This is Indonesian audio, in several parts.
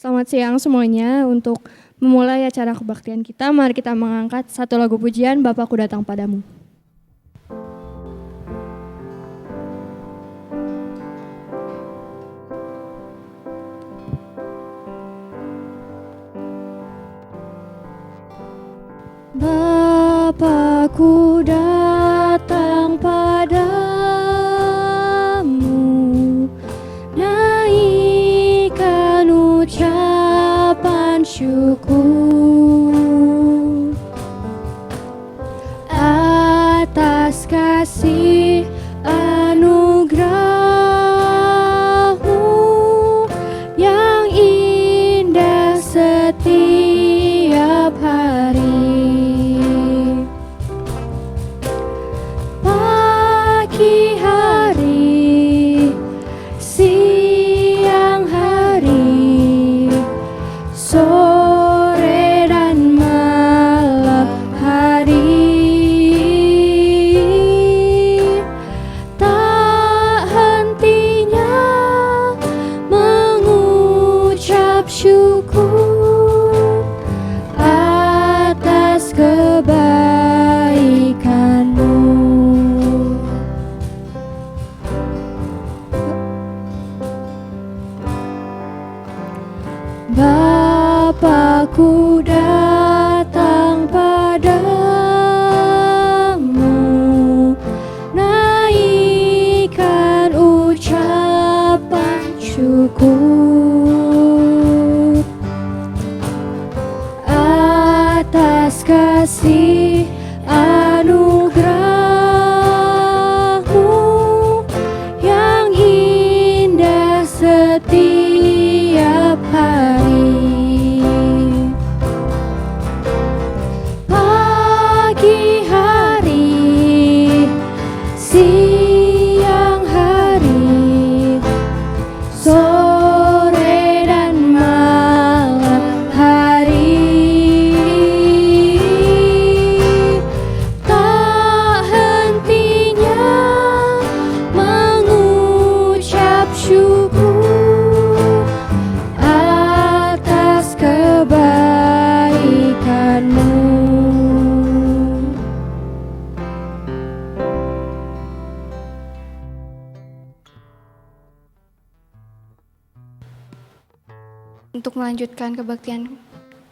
Selamat siang semuanya. Untuk memulai acara kebaktian kita, mari kita mengangkat satu lagu pujian, Bapakku Datang Padamu. Bapakku datang padamu, naikkan ucapan syukur atas kasih anugerah-Mu yang indah setiap hari. Pagi hari, siang hari, sore dan malam hari, tak hentinya mengucap syukur atas kebaikan-Mu. Bapakku datang padamu, naikkan ucapan syukur atas kasih anugerah-Mu yang indah setiap hari. Pagi hari, siang hari, sore dan malam hari, tak hentinya mengucap syukur atas kebaikan-Mu. Untuk melanjutkan kebaktian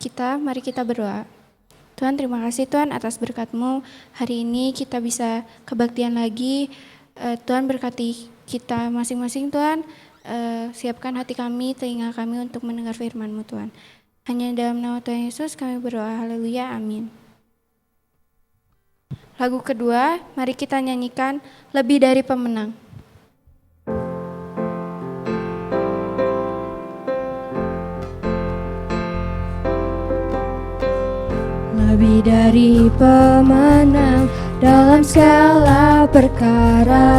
kita, mari kita berdoa. Tuhan, terima kasih Tuhan atas berkat-Mu. Hari ini kita bisa kebaktian lagi. Tuhan berkati kita masing-masing Tuhan. Siapkan hati kami, telinga kami untuk mendengar firman-Mu Tuhan. Hanya dalam nama Tuhan Yesus kami berdoa. Haleluya, amin. Lagu kedua, mari kita nyanyikan Lebih Dari Pemenang. Lebih dari pemenang dalam segala perkara,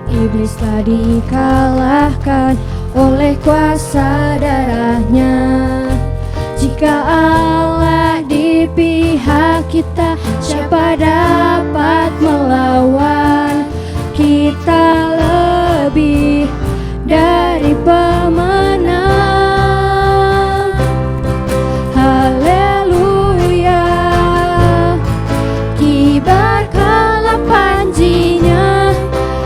iblis telah dikalahkan oleh kuasa darah-Nya. Jika Allah di pihak kita, siapa dapat melawan? Kita lebih dari pemenang. Haleluya, kibarkanlah panjinya,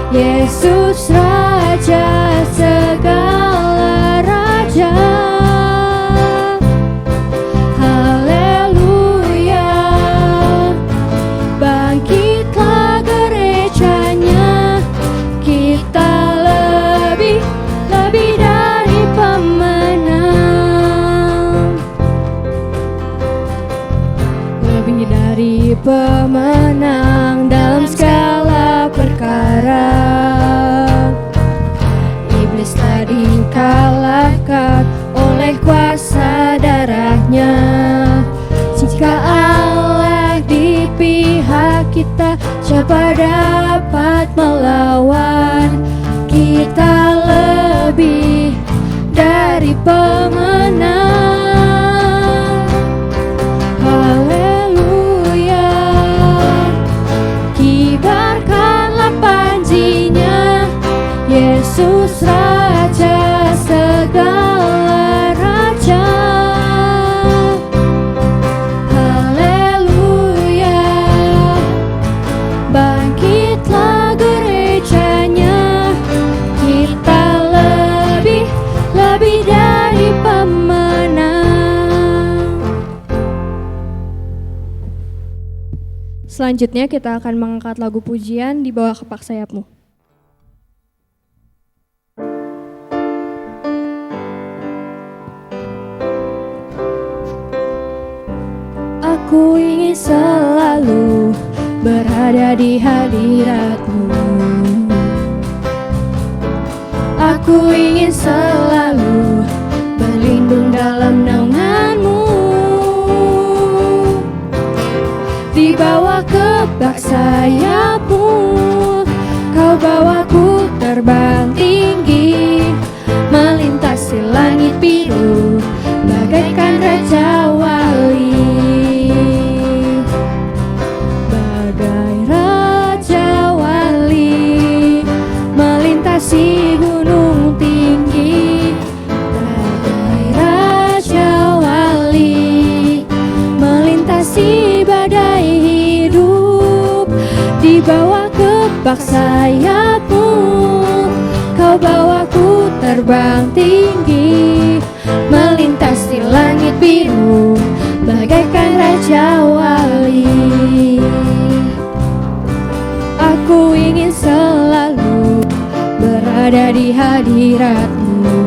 Yesus Raja segala raja. Haleluya, bangkitlah gerejanya, kita lebih dari pemenang. Lebih dari pemenang dalam segala perkara, iblis telah dikalahkan oleh kuasa darah-Nya. Jika Allah di pihak kita, siapa dapat melawan? Kita lebih dari pemenang. Haleluya, kibarkanlah panjinya, Yesus Raja segala Selanjutnya kita akan mengangkat lagu pujian Di Bawah Kepak Sayapmu. Aku ingin selalu berada di hadirat-Mu. Aku ingin selalu berlindung dalam naungan-Mu. Di bawah kepak sayap-Mu, Kau bawaku terbang tinggi, melintasi langit biru, bagaikan Raja Wali. Bagai Raja Wali, melintasi gunung tinggi. Bagai Raja Wali, melintasi badai hidup. Di bawah kepak sayap-Mu, Kau bawaku terbang tinggi, melintasi langit biru, bagaikan Raja Wali. Aku ingin selalu berada di hadirat-Mu.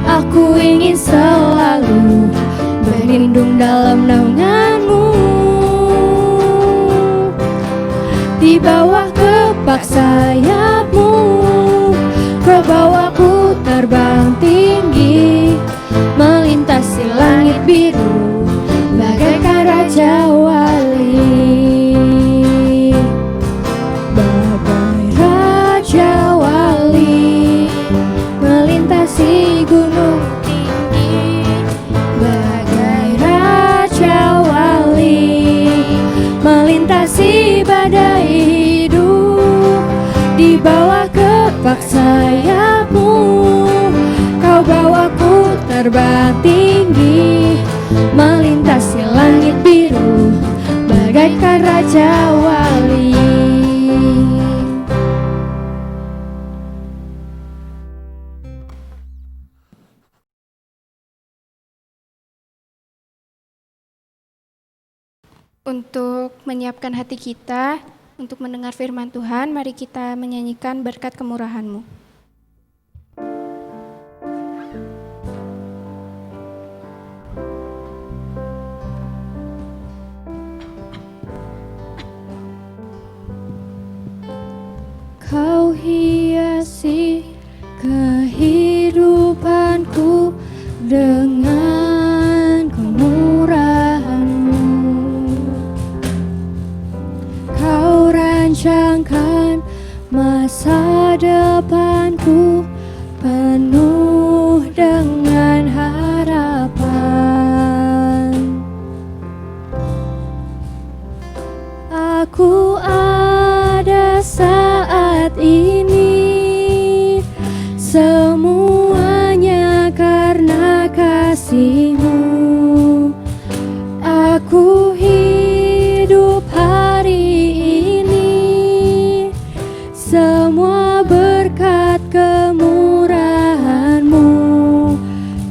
Aku ingin selalu berlindung dalam naungan-Mu. Di bawah kepak sayap-Mu, Kau bawaku terbang tinggi, melintasi langit biru, bagaikan Raja Wali. Bagai Raja Wali, melintasi gunung tinggi. Bagai Raja Wali, melintasi badai hidup. Di bawah kepak sayap-Mu, Kau bawaku terbang tinggi, melintasi langit biru, bagaikan Raja Wali. Untuk menyiapkan hati kita untuk mendengar firman Tuhan, mari kita menyanyikan berkat kemurahan-Mu. Kau hiasi kehidupanku dengan kemurahan-Mu. Kau rancangkan masa depanku penuh dengan harapan. Aku ada saat ini, semuanya karena kasih-Mu. Aku hidup hari ini, semua berkat kemurahan-Mu.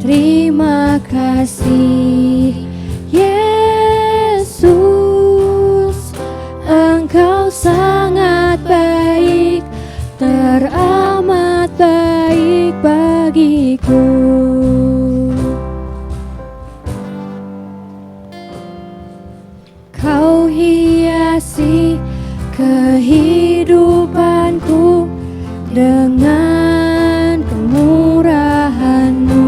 Terima kasih Yesus, Engkau sangat baik, teramat baik bagiku. Kau hiasi kehidupanku dengan kemurahan-Mu.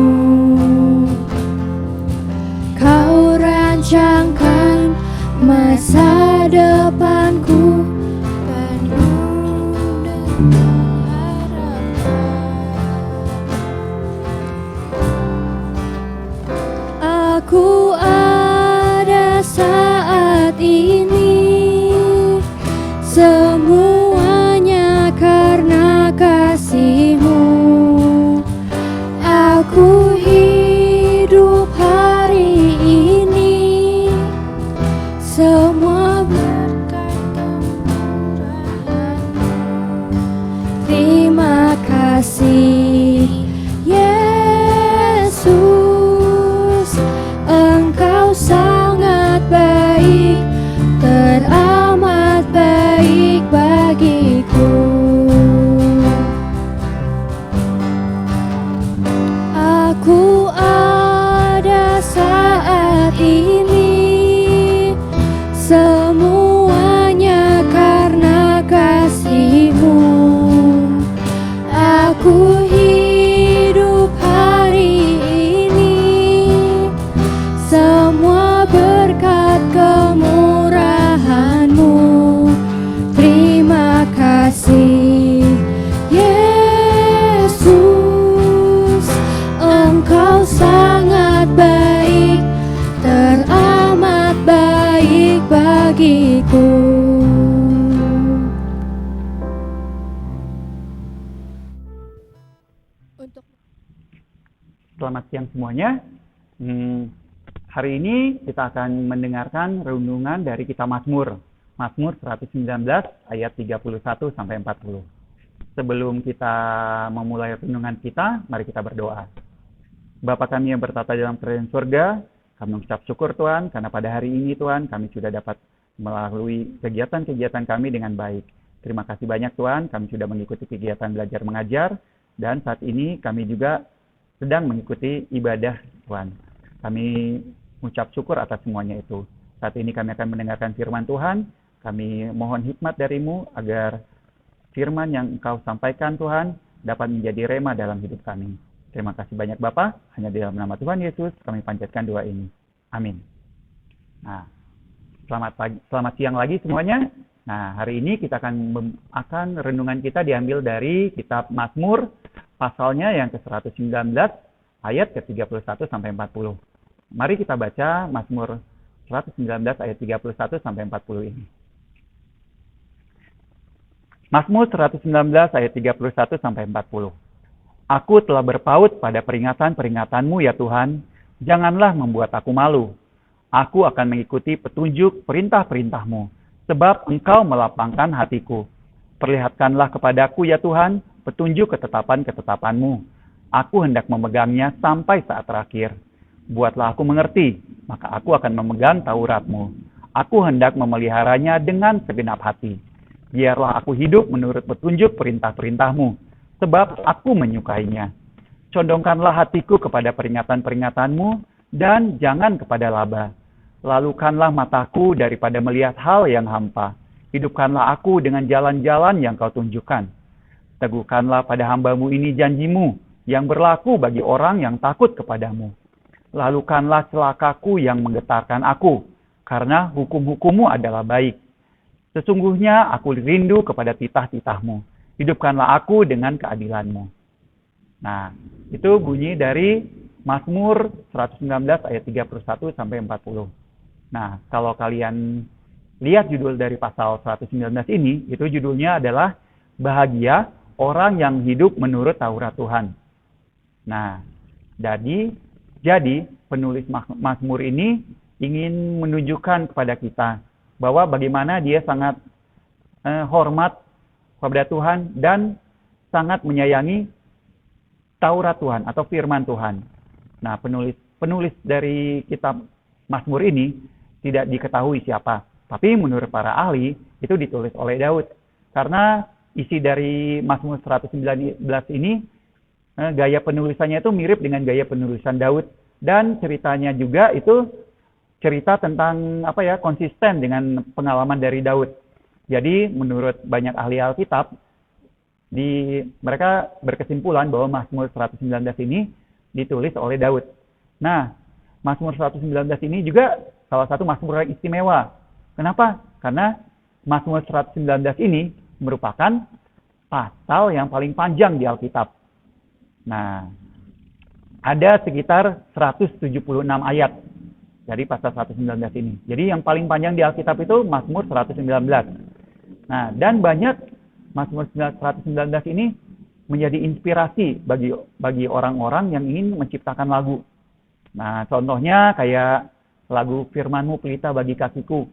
Ku ada saat ini, semuanya karena kasih-Mu. Aku hidup hari ini, semua berkat kemurahan-Mu. Terima kasih, Yesus. Engkau sangat baik, teramat baik bagiku. Selamat siang semuanya. Hari ini kita akan mendengarkan renungan dari kitab Mazmur. Mazmur 119 ayat 31 sampai 40. Sebelum kita memulai renungan kita, mari kita berdoa. Bapa kami yang bertata dalam kerajaan surga, kami mengucap syukur Tuhan, karena pada hari ini Tuhan, kami sudah dapat melalui kegiatan-kegiatan kami dengan baik. Terima kasih banyak Tuhan, kami sudah mengikuti kegiatan belajar mengajar, dan saat ini kami juga sedang mengikuti ibadah Tuhan. Kami mengucap syukur atas semuanya itu. Saat ini kami akan mendengarkan firman Tuhan. Kami mohon hikmat dari-Mu agar firman yang Engkau sampaikan Tuhan dapat menjadi rema dalam hidup kami. Terima kasih banyak Bapa. Hanya di dalam nama Tuhan Yesus kami panjatkan doa ini. Amin. Nah, selamat siang lagi semuanya. Nah, hari ini kita akan renungan kita diambil dari kitab Mazmur, pasalnya yang ke-119 ayat ke-31 sampai 40. Mari kita baca Mazmur 119 ayat 31 sampai 40 ini. Mazmur 119 ayat 31 sampai 40. Aku telah berpaut pada peringatan-peringatan-Mu ya Tuhan, janganlah membuat aku malu. Aku akan mengikuti petunjuk perintah-perintah-Mu, sebab Engkau melapangkan hatiku. Perlihatkanlah kepadaku ya Tuhan, petunjuk ketetapan-ketetapan-Mu. Aku hendak memegangnya sampai saat terakhir. Buatlah aku mengerti, maka aku akan memegang Taurat-Mu. Aku hendak memeliharanya dengan segenap hati. Biarlah aku hidup menurut petunjuk perintah-perintah-Mu, sebab aku menyukainya. Condongkanlah hatiku kepada peringatan-peringatan-Mu, dan jangan kepada laba. Lalukanlah mataku daripada melihat hal yang hampa. Hidupkanlah aku dengan jalan-jalan yang Kau tunjukkan. Teguhkanlah pada hamba-Mu ini janji-Mu, yang berlaku bagi orang yang takut kepadamu. Lalukanlah celakaku yang menggetarkan aku, karena hukum-hukum-Mu adalah baik. Sesungguhnya aku rindu kepada titah-titah-Mu. Hidupkanlah aku dengan keadilan-Mu. Nah, itu bunyi dari Mazmur 119 ayat 31 sampai 40. Nah, kalau kalian lihat judul dari pasal 119 ini, itu judulnya adalah Bahagia Orang yang Hidup Menurut Taurat Tuhan. Nah, jadi penulis Mazmur ini ingin menunjukkan kepada kita bahwa bagaimana dia sangat hormat kepada Tuhan dan sangat menyayangi Taurat Tuhan atau firman Tuhan. Nah, penulis dari kitab Mazmur ini tidak diketahui siapa, tapi menurut para ahli itu ditulis oleh Daud. Karena isi dari Mazmur 119 ini gaya penulisannya itu mirip dengan gaya penulisan Daud, dan ceritanya juga itu cerita tentang konsisten dengan pengalaman dari Daud. Jadi menurut banyak ahli Alkitab, mereka berkesimpulan bahwa Mazmur 119 ini ditulis oleh Daud. Nah, Mazmur 119 ini juga salah satu Mazmur yang istimewa. Kenapa? Karena Mazmur 119 ini merupakan pasal yang paling panjang di Alkitab. Nah, ada sekitar 176 ayat dari pasal 119 ini. Jadi yang paling panjang di Alkitab itu Mazmur 119. Nah, dan banyak Mazmur 119 ini menjadi inspirasi bagi orang-orang yang ingin menciptakan lagu. Nah, contohnya kayak lagu Firman-Mu pelita bagi kakiku.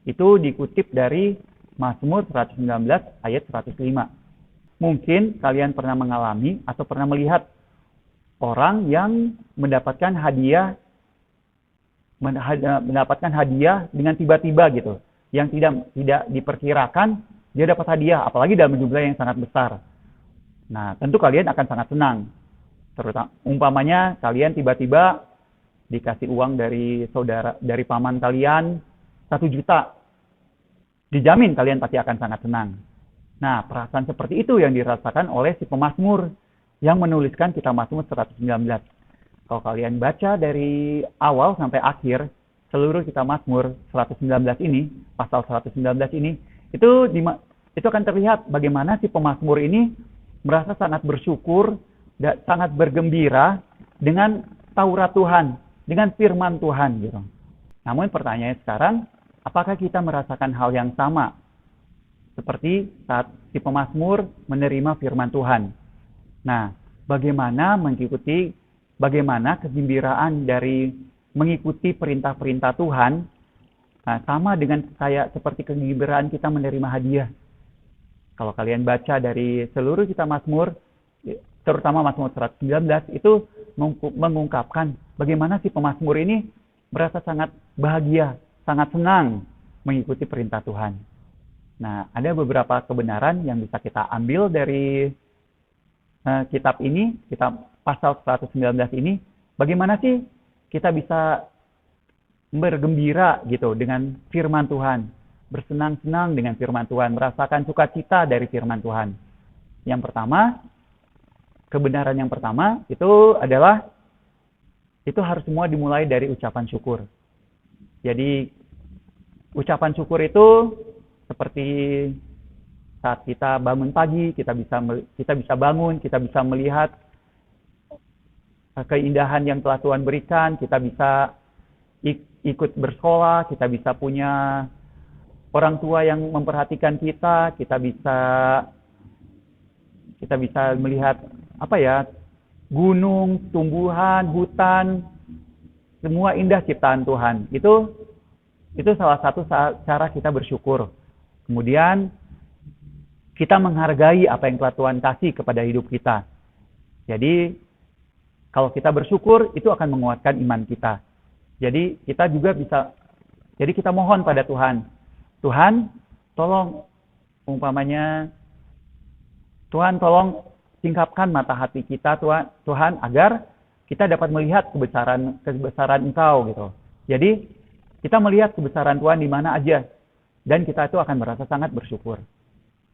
Itu dikutip dari Mazmur 119 ayat 105. Mungkin kalian pernah mengalami atau pernah melihat orang yang mendapatkan hadiah dengan tiba-tiba gitu, yang tidak diperkirakan dia dapat hadiah, apalagi dalam jumlah yang sangat besar. Nah, tentu kalian akan sangat senang. Terutama umpamanya kalian tiba-tiba dikasih uang dari paman kalian 1 juta, dijamin kalian pasti akan sangat senang. Nah, perasaan seperti itu yang dirasakan oleh si pemazmur yang menuliskan kitab Mazmur 119. Kalau kalian baca dari awal sampai akhir seluruh kitab Mazmur 119 ini, pasal 119 ini, itu akan terlihat bagaimana si pemazmur ini merasa sangat bersyukur dan sangat bergembira dengan Taurat Tuhan, dengan firman Tuhan gitu. Namun pertanyaannya sekarang, apakah kita merasakan hal yang sama seperti saat si pemazmur menerima firman Tuhan? Nah, bagaimana kegembiraan dari mengikuti perintah-perintah Tuhan, nah, sama dengan seperti kegembiraan kita menerima hadiah. Kalau kalian baca dari seluruh kitab Mazmur, terutama Mazmur 119, itu mengungkapkan bagaimana si pemazmur ini merasa sangat bahagia, sangat senang mengikuti perintah Tuhan. Nah, ada beberapa kebenaran yang bisa kita ambil dari kitab ini, kitab pasal 119 ini. Bagaimana sih kita bisa bergembira gitu dengan firman Tuhan, bersenang-senang dengan firman Tuhan, merasakan sukacita dari firman Tuhan. Yang pertama, kebenaran yang pertama itu adalah itu harus semua dimulai dari ucapan syukur. Jadi ucapan syukur itu seperti saat kita bangun pagi, kita bisa bangun, kita bisa melihat keindahan yang telah Tuhan berikan, kita bisa ikut bersekolah, kita bisa punya orang tua yang memperhatikan kita, kita bisa melihat gunung, tumbuhan, hutan, semua indah ciptaan Tuhan. Itu salah satu cara kita bersyukur. Kemudian kita menghargai apa yang telah Tuhan kasih kepada hidup kita. Jadi kalau kita bersyukur, itu akan menguatkan iman kita. Jadi kita mohon pada Tuhan. Tuhan, tolong tolong singkapkan mata hati kita, Tuhan, agar kita dapat melihat kebesaran Engkau gitu. Jadi kita melihat kebesaran Tuhan di mana aja, dan kita itu akan merasa sangat bersyukur.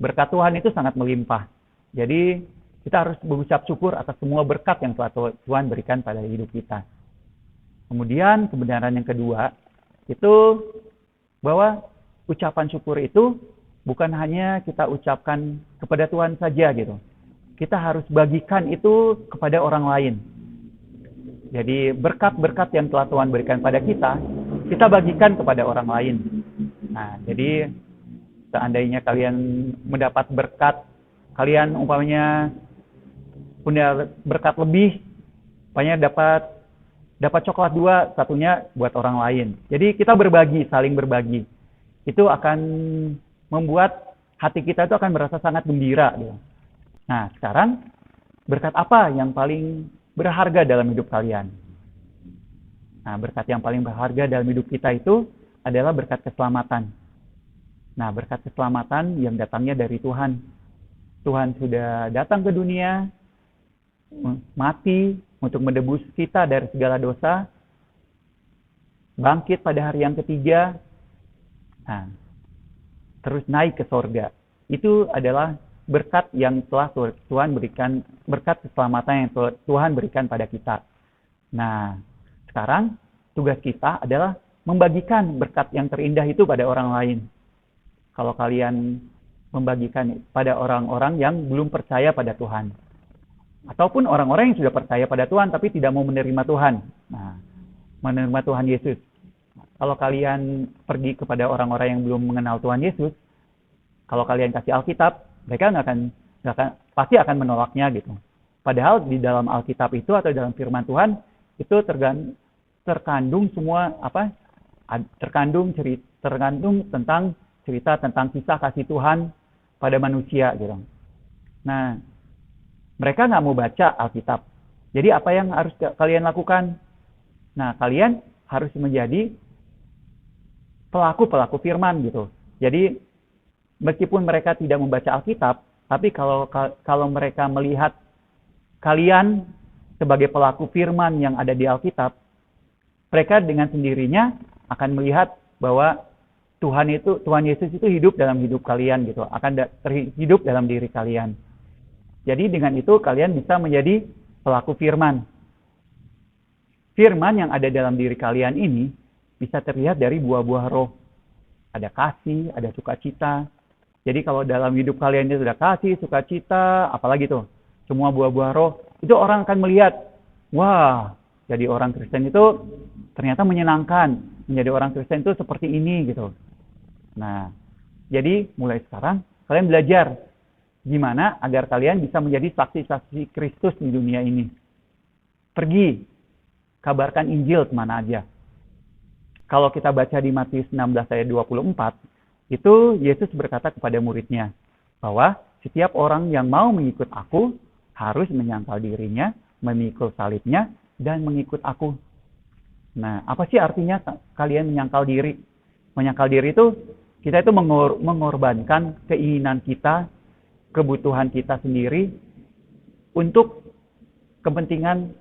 Berkat Tuhan itu sangat melimpah. Jadi kita harus berucap syukur atas semua berkat yang telah Tuhan berikan pada hidup kita. Kemudian kebenaran yang kedua, itu bahwa ucapan syukur itu bukan hanya kita ucapkan kepada Tuhan saja gitu. Kita harus bagikan itu kepada orang lain. Jadi berkat-berkat yang telah Tuhan berikan pada kita bagikan kepada orang lain. Nah, jadi seandainya kalian mendapat berkat, kalian umpamanya punya berkat lebih, umpamanya dapat coklat 2, satunya buat orang lain. Jadi kita berbagi, saling berbagi. Itu akan membuat hati kita itu akan merasa sangat gembira gitu. Nah, sekarang berkat apa yang paling berharga dalam hidup kalian? Nah, berkat yang paling berharga dalam hidup kita itu adalah berkat keselamatan. Nah, berkat keselamatan yang datangnya dari Tuhan. Tuhan sudah datang ke dunia, mati untuk menebus kita dari segala dosa, bangkit pada hari yang ketiga, nah, terus naik ke sorga. Itu adalah berkat yang telah Tuhan berikan, berkat keselamatan yang Tuhan berikan pada kita. Nah, sekarang tugas kita adalah membagikan berkat yang terindah itu pada orang lain. Kalau kalian membagikan pada orang-orang yang belum percaya pada Tuhan, ataupun orang-orang yang sudah percaya pada Tuhan tapi tidak mau menerima Tuhan, nah, menerima Tuhan Yesus. Kalau kalian pergi kepada orang-orang yang belum mengenal Tuhan Yesus, kalau kalian kasih Alkitab, mereka pasti akan menolaknya gitu. Padahal di dalam Alkitab itu atau dalam firman Tuhan itu terkandung semua terkandung tentang cerita tentang kisah kasih Tuhan pada manusia gitu. Nah, mereka nggak mau baca Alkitab. Jadi apa yang harus kalian lakukan? Nah, kalian harus menjadi pelaku firman gitu. Jadi meskipun mereka tidak membaca Alkitab, tapi kalau mereka melihat kalian sebagai pelaku firman yang ada di Alkitab, mereka dengan sendirinya akan melihat bahwa Tuhan Yesus itu hidup dalam hidup kalian gitu, akan hidup dalam diri kalian. Jadi dengan itu kalian bisa menjadi pelaku firman. Firman yang ada dalam diri kalian ini bisa terlihat dari buah-buah roh. Ada kasih, ada sukacita. Jadi kalau dalam hidup kalian itu sudah kasih, sukacita, apalagi tuh, semua buah-buah roh, itu orang akan melihat, wah, jadi orang Kristen itu ternyata menyenangkan. Menjadi orang Kristen itu seperti ini gitu. Nah, jadi mulai sekarang kalian belajar gimana agar kalian bisa menjadi saksi-saksi Kristus di dunia ini. Pergi, kabarkan Injil kemana aja. Kalau kita baca di Matius 16 ayat 24, itu Yesus berkata kepada muridnya bahwa setiap orang yang mau mengikut aku harus menyangkal dirinya, memikul salibnya, dan mengikut aku. Nah, apa sih artinya kalian menyangkal diri? Menyangkal diri itu kita itu mengorbankan keinginan kita, kebutuhan kita sendiri untuk kepentingan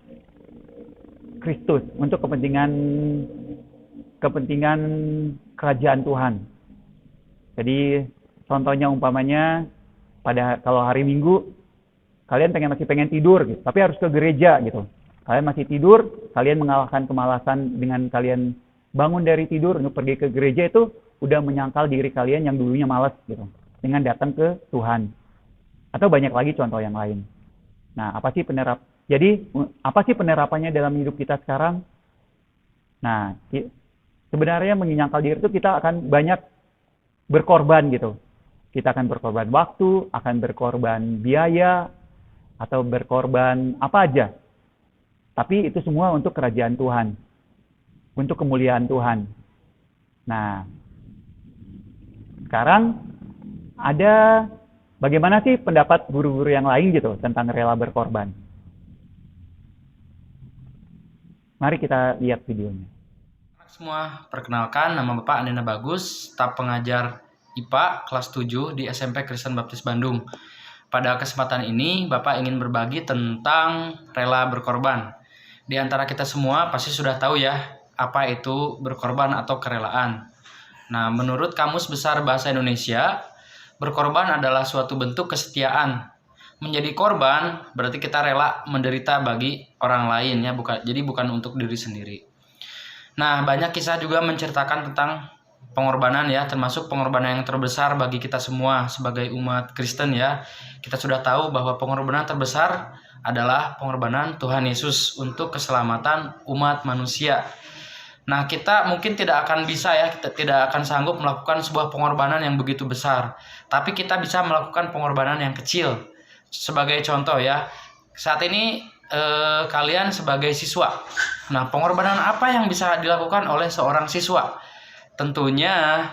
Kristus, untuk kepentingan kerajaan Tuhan. Jadi contohnya umpamanya kalau hari Minggu kalian masih pengen tidur gitu, tapi harus ke gereja gitu. Kalian masih tidur, kalian mengalahkan kemalasan dengan kalian bangun dari tidur untuk pergi ke gereja, itu udah menyangkal diri kalian yang dulunya malas gitu, dengan datang ke Tuhan. Atau banyak lagi contoh yang lain. Nah, apa sih penerapannya dalam hidup kita sekarang? Nah, sebenarnya menyangkal diri itu kita akan banyak berkorban gitu. Kita akan berkorban waktu, akan berkorban biaya, atau berkorban apa aja. Tapi itu semua untuk kerajaan Tuhan. Untuk kemuliaan Tuhan. Nah, sekarang bagaimana sih pendapat guru-guru yang lain gitu tentang rela berkorban? Mari kita lihat videonya. Semua, perkenalkan, nama Bapak Andina Bagus, staf pengajar IPA kelas 7 di SMP Kristen Baptis Bandung. Pada kesempatan ini, Bapak ingin berbagi tentang rela berkorban. Di antara kita semua pasti sudah tahu ya, apa itu berkorban atau kerelaan. Nah, menurut Kamus Besar Bahasa Indonesia, berkorban adalah suatu bentuk kesetiaan. Menjadi korban berarti kita rela menderita bagi orang lain ya, jadi bukan untuk diri sendiri. Nah, banyak kisah juga menceritakan tentang pengorbanan ya, termasuk pengorbanan yang terbesar bagi kita semua sebagai umat Kristen ya. Kita sudah tahu bahwa pengorbanan terbesar adalah pengorbanan Tuhan Yesus untuk keselamatan umat manusia. Nah, kita mungkin tidak akan bisa ya, kita tidak akan sanggup melakukan sebuah pengorbanan yang begitu besar. Tapi kita bisa melakukan pengorbanan yang kecil. Sebagai contoh ya, saat ini kalian sebagai siswa. Nah, pengorbanan apa yang bisa dilakukan oleh seorang siswa? Tentunya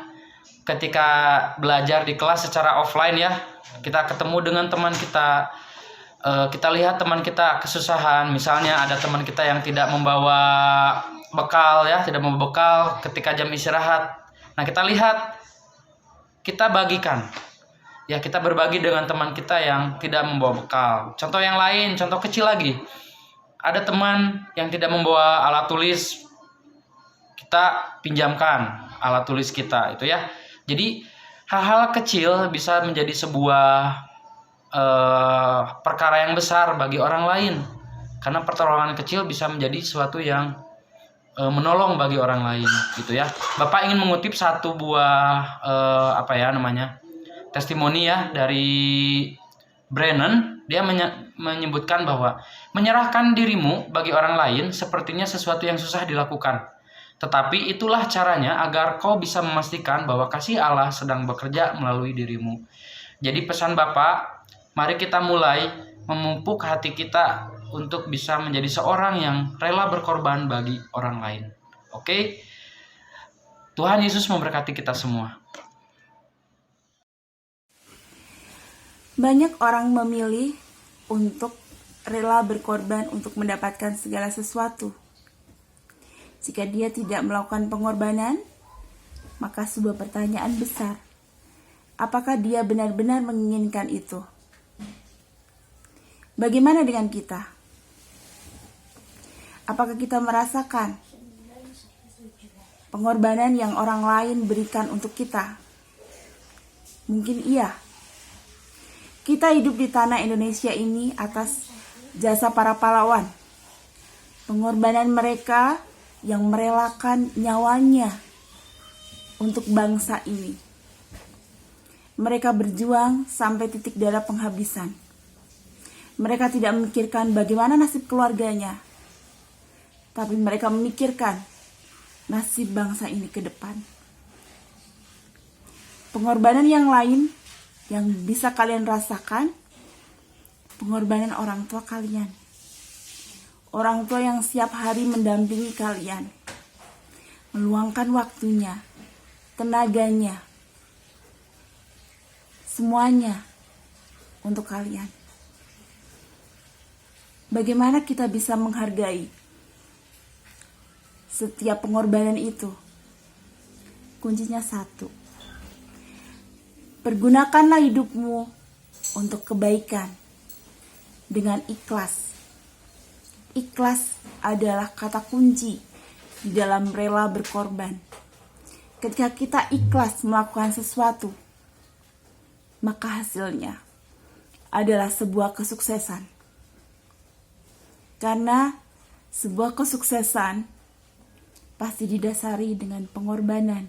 ketika belajar di kelas secara offline ya, kita ketemu dengan teman kita, kita lihat teman kita kesusahan. Misalnya ada teman kita yang tidak membawa bekal ya, tidak membawa bekal ketika jam istirahat. Nah, kita lihat, kita bagikan. Ya, kita berbagi dengan teman kita yang tidak membawa bekal. Contoh yang lain, contoh kecil lagi. Ada teman yang tidak membawa alat tulis, kita pinjamkan alat tulis kita itu ya. Jadi hal-hal kecil bisa menjadi sebuah perkara yang besar bagi orang lain. Karena pertolongan kecil bisa menjadi sesuatu yang menolong bagi orang lain gitu ya. Bapak ingin mengutip satu buah testimoni ya dari Brennan. Dia menyebutkan bahwa menyerahkan dirimu bagi orang lain sepertinya sesuatu yang susah dilakukan. Tetapi itulah caranya agar kau bisa memastikan bahwa kasih Allah sedang bekerja melalui dirimu. Jadi pesan Bapak, mari kita mulai memupuk hati kita untuk bisa menjadi seorang yang rela berkorban bagi orang lain. Oke? Tuhan Yesus memberkati kita semua. Banyak orang memilih untuk rela berkorban untuk mendapatkan segala sesuatu. Jika dia tidak melakukan pengorbanan, maka sebuah pertanyaan besar. Apakah dia benar-benar menginginkan itu? Bagaimana dengan kita? Apakah kita merasakan pengorbanan yang orang lain berikan untuk kita? Mungkin iya. Kita hidup di tanah Indonesia ini atas jasa para pahlawan. Pengorbanan mereka yang merelakan nyawanya untuk bangsa ini. Mereka berjuang sampai titik darah penghabisan. Mereka tidak memikirkan bagaimana nasib keluarganya, tapi mereka memikirkan nasib bangsa ini ke depan. Pengorbanan yang lain yang bisa kalian rasakan, pengorbanan orang tua kalian. Orang tua yang setiap hari mendampingi kalian, meluangkan waktunya, tenaganya, semuanya untuk kalian. Bagaimana kita bisa menghargai setiap pengorbanan itu? Kuncinya satu. Pergunakanlah hidupmu untuk kebaikan dengan ikhlas. Ikhlas adalah kata kunci di dalam rela berkorban. Ketika kita ikhlas melakukan sesuatu, maka hasilnya adalah sebuah kesuksesan. Karena sebuah kesuksesan pasti didasari dengan pengorbanan.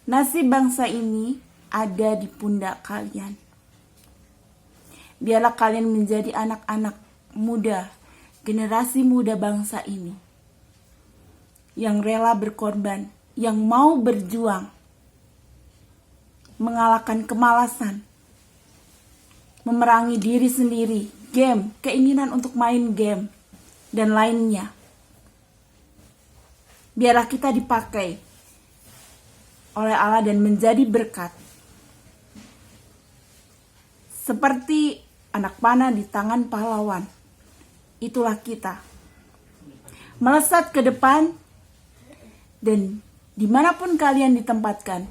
Nasib bangsa ini ada di pundak kalian. Biarlah kalian menjadi anak-anak muda, generasi muda bangsa ini, yang rela berkorban, yang mau berjuang, mengalahkan kemalasan, memerangi diri sendiri, game, keinginan untuk main game, dan lainnya. Biarlah kita dipakai oleh Allah dan menjadi berkat. Seperti anak panah di tangan pahlawan, itulah kita. Melesat ke depan, dan dimanapun kalian ditempatkan,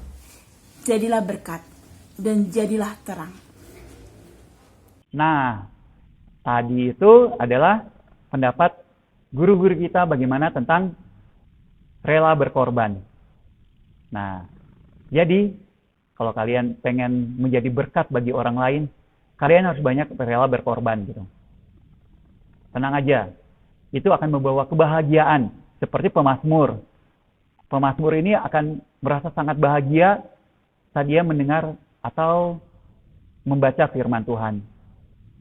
jadilah berkat dan jadilah terang. Nah, tadi itu adalah pendapat guru-guru kita bagaimana tentang rela berkorban. Nah, jadi kalau kalian pengen menjadi berkat bagi orang lain, kalian harus banyak rela berkorban gitu. Tenang aja, itu akan membawa kebahagiaan. Seperti pemazmur. Pemazmur ini akan merasa sangat bahagia saat dia mendengar atau membaca firman Tuhan.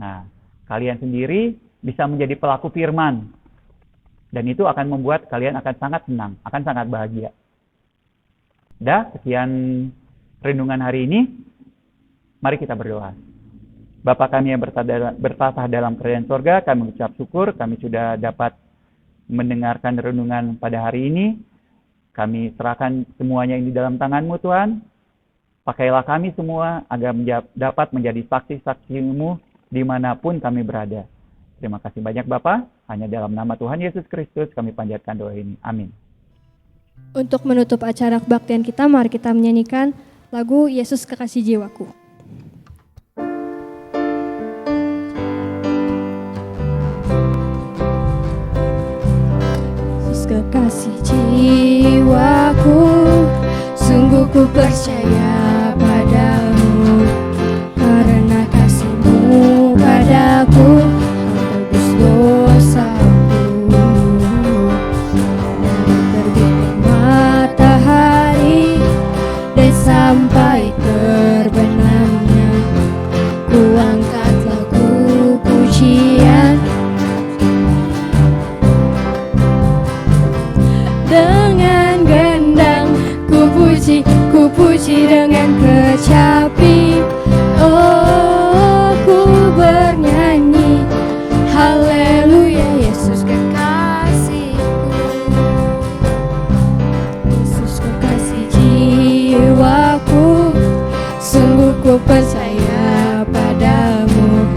Nah, kalian sendiri bisa menjadi pelaku firman. Dan itu akan membuat kalian akan sangat senang, akan sangat bahagia. Dah, sekian renungan hari ini. Mari kita berdoa. Bapa kami yang bertata dalam kerajaan sorga, kami mengucap syukur, kami sudah dapat mendengarkan renungan pada hari ini. Kami serahkan semuanya ini dalam tangan-Mu Tuhan. Pakailah kami semua agar dapat menjadi saksi-saksi-Mu dimanapun kami berada. Terima kasih banyak Bapa. Hanya dalam nama Tuhan Yesus Kristus kami panjatkan doa ini. Amin. Untuk menutup acara kebaktian kita, mari kita menyanyikan lagu Yesus Kekasih Jiwaku. Yesus Kekasih jiwaku, sungguh ku percaya padamu, karena kasih-Mu padaku tebus dosaku. Dari terbitnya matahari dan sampai terbenamnya, ku angkat lagu pujian dengan gendang, ku puji dengan kecapi. Oh, ku bernyanyi haleluya, Yesus kekasihku. Yesus kekasih jiwaku, sungguh ku percaya padamu,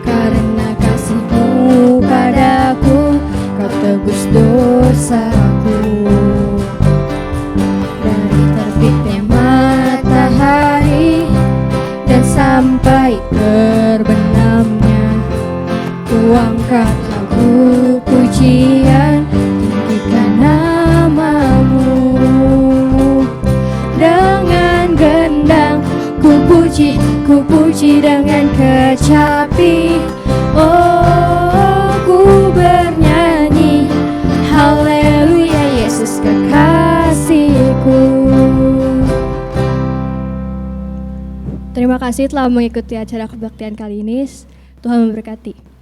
karena kasih-Mu padaku kau tebus dosaku. Dari terbitnya matahari dan sampai terbenamnya, ku angkat lagu ku puji dengan kecapi. Oh, ku bernyanyi, haleluya Yesus kekasihku. Terima kasih telah mengikuti acara kebaktian kali ini. Tuhan memberkati.